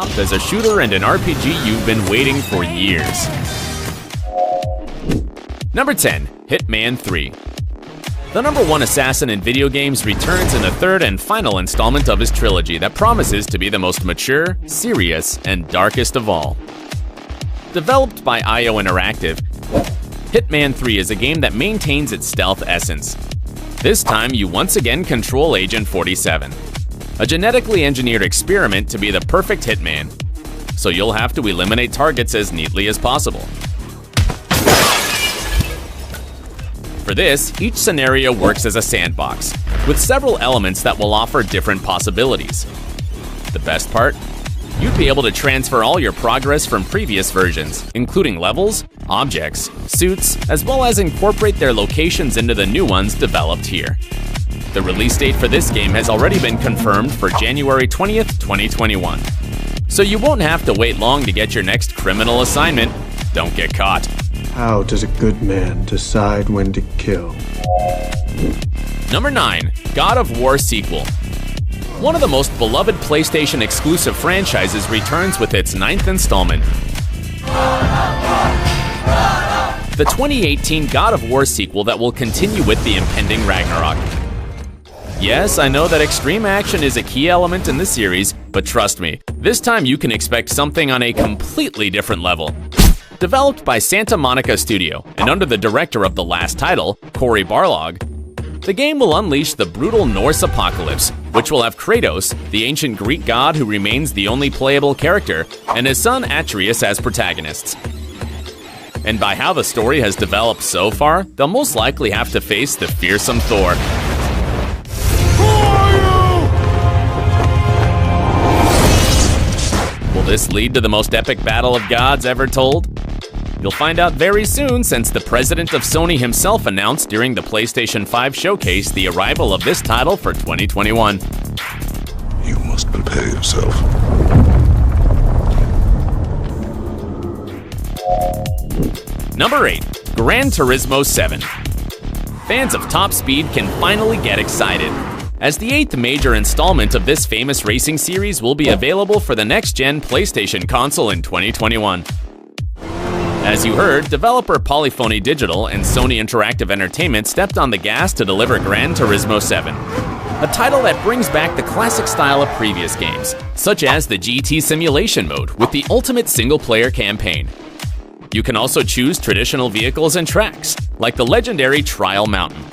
There's a shooter and an RPG you've been waiting for years. Number 10, Hitman 3. The #1 assassin in video games returns in the third and final installment of his trilogy that promises to be the most mature, serious, and darkest of all. Developed by IO Interactive, Hitman 3 is a game that maintains its stealth essence. This time, you once again control Agent 47, a genetically engineered experiment to be the perfect hitman, so you'll have to eliminate targets as neatly as possible. For this, each scenario works as a sandbox, with several elements that will offer different possibilities. The best part? You'd be able to transfer all your progress from previous versions, including levels, objects, suits, as well as incorporate their locations into the new ones developed here. The release date for this game has already been confirmed for January 20th, 2021. So you won't have to wait long to get your next criminal assignment. Don't get caught. How does a good man decide when to kill? Number 9, God of War sequel. One of the most beloved PlayStation exclusive franchises returns with its 9th installment. The 2018 God of War sequel that will continue with the impending Ragnarok. Yes, I know that extreme action is a key element in the series, but trust me, this time you can expect something on a completely different level. Developed by Santa Monica Studio and under the director of the last title, Cory Barlog, the game will unleash the brutal Norse apocalypse, which will have Kratos, the ancient Greek god who remains the only playable character, and his son Atreus as protagonists. And by how the story has developed so far, they'll most likely have to face the fearsome Thor. Will this lead to the most epic battle of gods ever told? You'll find out very soon, since the president of Sony himself announced during the PlayStation 5 showcase the arrival of this title for 2021. You must prepare yourself. Number 8, Gran Turismo 7. Fans of top speed can finally get excited, as the 8th major installment of this famous racing series will be available for the next-gen PlayStation console in 2021. As you heard, developer Polyphony Digital and Sony Interactive Entertainment stepped on the gas to deliver Gran Turismo 7, a title that brings back the classic style of previous games, such as the GT Simulation mode with the ultimate single-player campaign. You can also choose traditional vehicles and tracks, like the legendary Trial Mountain.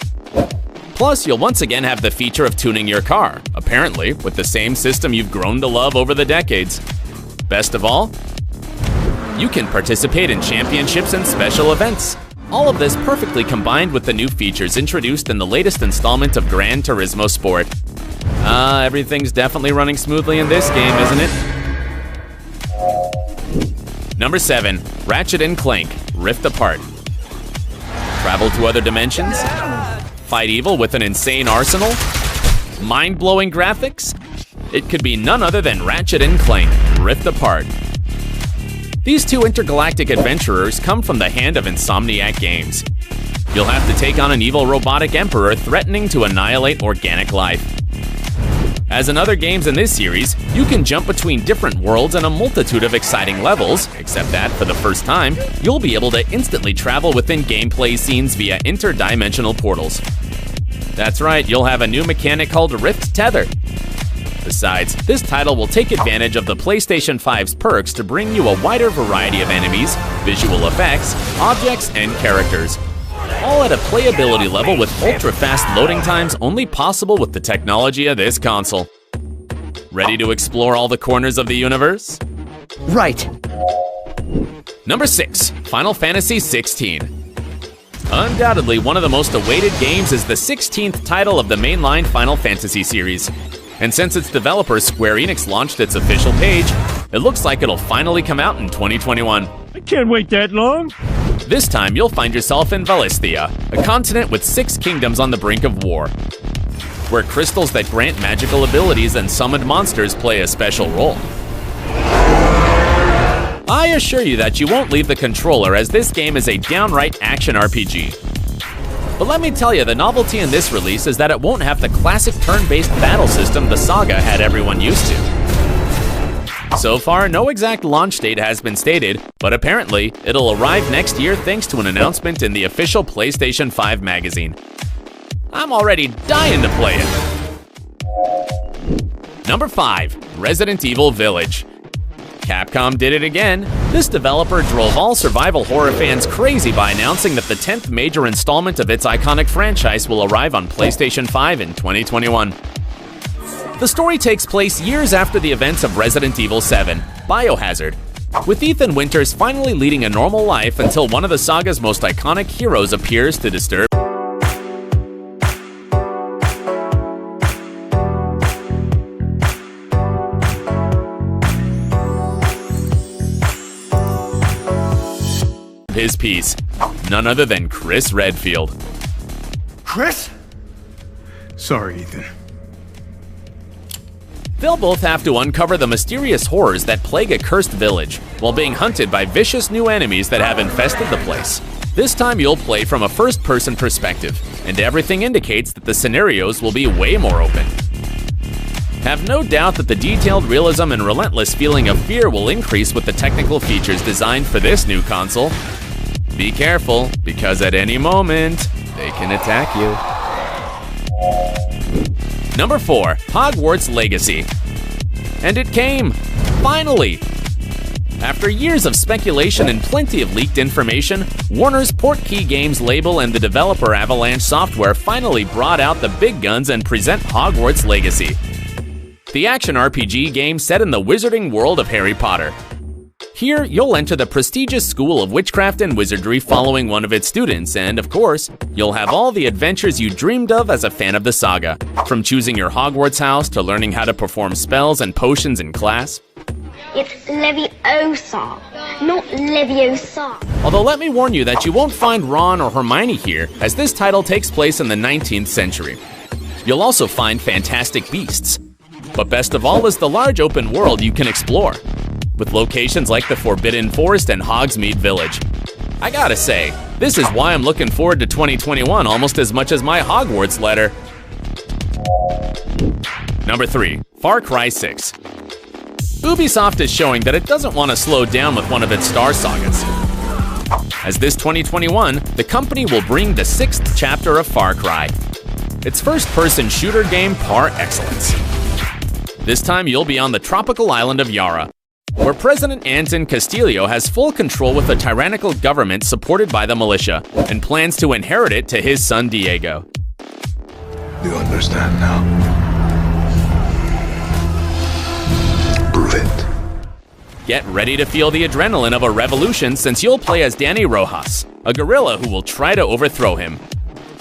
Plus, you'll once again have the feature of tuning your car, apparently with the same system you've grown to love over the decades. Best of all, you can participate in championships and special events. All of this perfectly combined with the new features introduced in the latest installment of Gran Turismo Sport. Everything's definitely running smoothly in this game, isn't it? Number 7, Ratchet & Clank Rift Apart. Travel to other dimensions? Fight evil with an insane arsenal? Mind-blowing graphics? It could be none other than Ratchet & Clank Rift Apart. These two intergalactic adventurers come from the hand of Insomniac Games. You'll have to take on an evil robotic emperor threatening to annihilate organic life. As in other games in this series, you can jump between different worlds and a multitude of exciting levels, except that, for the first time, you'll be able to instantly travel within gameplay scenes via interdimensional portals. That's right, you'll have a new mechanic called Rift Tether. Besides, this title will take advantage of the PlayStation 5's perks to bring you a wider variety of enemies, visual effects, objects, and characters. All at a playability level with ultra-fast loading times only possible with the technology of this console. Ready to explore all the corners of the universe? Right. Number 6, Final Fantasy XVI. Undoubtedly, one of the most awaited games is the 16th title of the mainline Final Fantasy series. And since its developer Square Enix launched its official page, it looks like it'll finally come out in 2021. I can't wait that long. This time, you'll find yourself in Valisthea, a continent with 6 kingdoms on the brink of war, where crystals that grant magical abilities and summoned monsters play a special role. I assure you that you won't leave the controller, as this game is a downright action RPG. But let me tell you, the novelty in this release is that it won't have the classic turn-based battle system the Saga had everyone used to. So far, no exact launch date has been stated, but apparently, it'll arrive next year thanks to an announcement in the official PlayStation 5 magazine. I'm already dying to play it. Number 5. Resident Evil Village. Capcom did it again. This developer drove all survival horror fans crazy by announcing that the 10th major installment of its iconic franchise will arrive on PlayStation 5 in 2021. The story takes place years after the events of Resident Evil 7, Biohazard, with Ethan Winters finally leading a normal life until one of the saga's most iconic heroes appears to disturb his peace. None other than Chris Redfield. Chris? Sorry, Ethan. They'll both have to uncover the mysterious horrors that plague a cursed village, while being hunted by vicious new enemies that have infested the place. This time you'll play from a first-person perspective, and everything indicates that the scenarios will be way more open. Have no doubt that the detailed realism and relentless feeling of fear will increase with the technical features designed for this new console. Be careful, because at any moment, they can attack you. Number 4. Hogwarts Legacy. And it came! Finally! After years of speculation and plenty of leaked information, Warner's Portkey Games label and the developer Avalanche Software finally brought out the big guns and present Hogwarts Legacy, the action RPG game set in the wizarding world of Harry Potter. Here, you'll enter the prestigious school of witchcraft and wizardry following one of its students, and of course, you'll have all the adventures you dreamed of as a fan of the saga, from choosing your Hogwarts house to learning how to perform spells and potions in class. It's Leviosa, not Leviosa. Although let me warn you that you won't find Ron or Hermione here, as this title takes place in the 19th century. You'll also find fantastic beasts. But best of all is the large open world you can explore, with locations like the Forbidden Forest and Hogsmeade Village. I gotta say, this is why I'm looking forward to 2021 almost as much as my Hogwarts letter. Number 3. Far Cry 6. Ubisoft is showing that it doesn't want to slow down with one of its star sagas. As this 2021, the company will bring the 6th chapter of Far Cry, its first-person shooter game par excellence. This time you'll be on the tropical island of Yara, where President Anton Castillo has full control with a tyrannical government supported by the militia, and plans to inherit it to his son Diego. You understand now? Prove it. Get ready to feel the adrenaline of a revolution, since you'll play as Danny Rojas, a guerrilla who will try to overthrow him.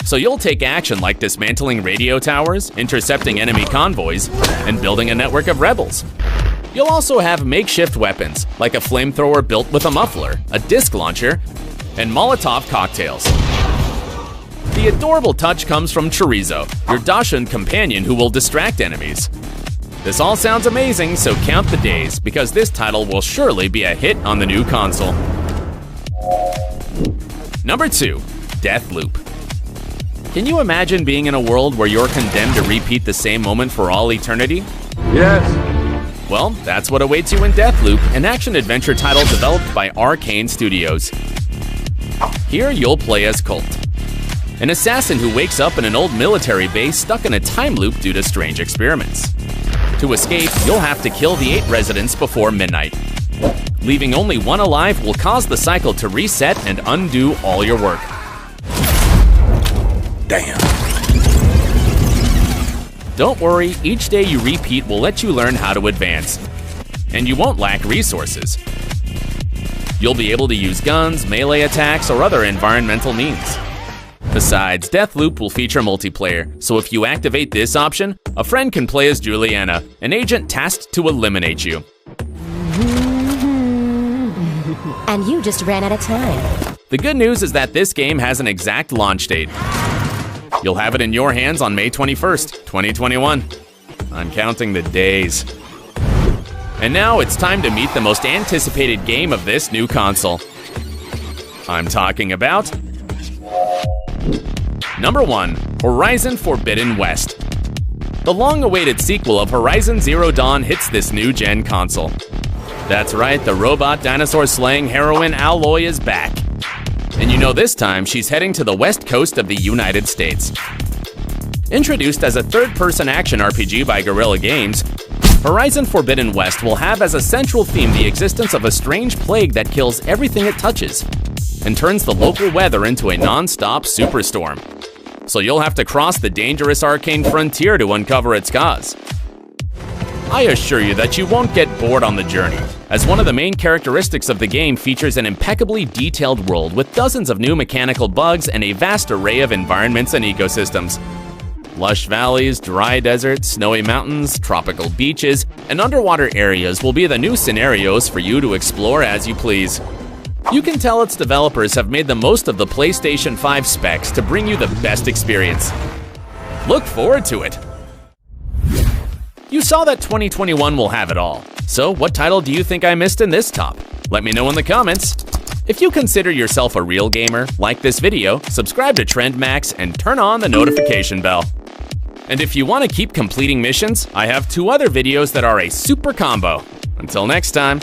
So you'll take action like dismantling radio towers, intercepting enemy convoys, and building a network of rebels. You'll also have makeshift weapons, like a flamethrower built with a muffler, a disc launcher, and Molotov cocktails. The adorable touch comes from Chorizo, your Dachshund companion who will distract enemies. This all sounds amazing, so count the days, because this title will surely be a hit on the new console. Number 2. Deathloop. Can you imagine being in a world where you're condemned to repeat the same moment for all eternity? Yes. Well, that's what awaits you in Deathloop, an action-adventure title developed by Arcane Studios. Here you'll play as Colt, an assassin who wakes up in an old military base stuck in a time loop due to strange experiments. To escape, you'll have to kill the 8 residents before midnight. Leaving only one alive will cause the cycle to reset and undo all your work. Damn. Don't worry, each day you repeat will let you learn how to advance. And you won't lack resources. You'll be able to use guns, melee attacks, or other environmental means. Besides, Deathloop will feature multiplayer, so if you activate this option, a friend can play as Juliana, an agent tasked to eliminate you. And you just ran out of time. The good news is that this game has an exact launch date. You'll have it in your hands on May 21st, 2021. I'm counting the days. And now it's time to meet the most anticipated game of this new console. I'm talking about Number 1. Horizon Forbidden West. The long-awaited sequel of Horizon Zero Dawn hits this new-gen console. That's right, the robot dinosaur slaying heroine Alloy is back. And you know this time she's heading to the west coast of the United States. Introduced as a third-person action RPG by Guerrilla Games, Horizon Forbidden West will have as a central theme the existence of a strange plague that kills everything it touches and turns the local weather into a non-stop superstorm. So you'll have to cross the dangerous arcane frontier to uncover its cause. I assure you that you won't get bored on the journey, as one of the main characteristics of the game features an impeccably detailed world with dozens of new mechanical bugs and a vast array of environments and ecosystems. Lush valleys, dry deserts, snowy mountains, tropical beaches, and underwater areas will be the new scenarios for you to explore as you please. You can tell its developers have made the most of the PlayStation 5 specs to bring you the best experience. Look forward to it! You saw that 2021 will have it all. So what title do you think I missed in this top? Let me know in the comments. If you consider yourself a real gamer, like this video, subscribe to Trend Max, and turn on the notification bell. And if you want to keep completing missions, I have 2 other videos that are a super combo. Until next time.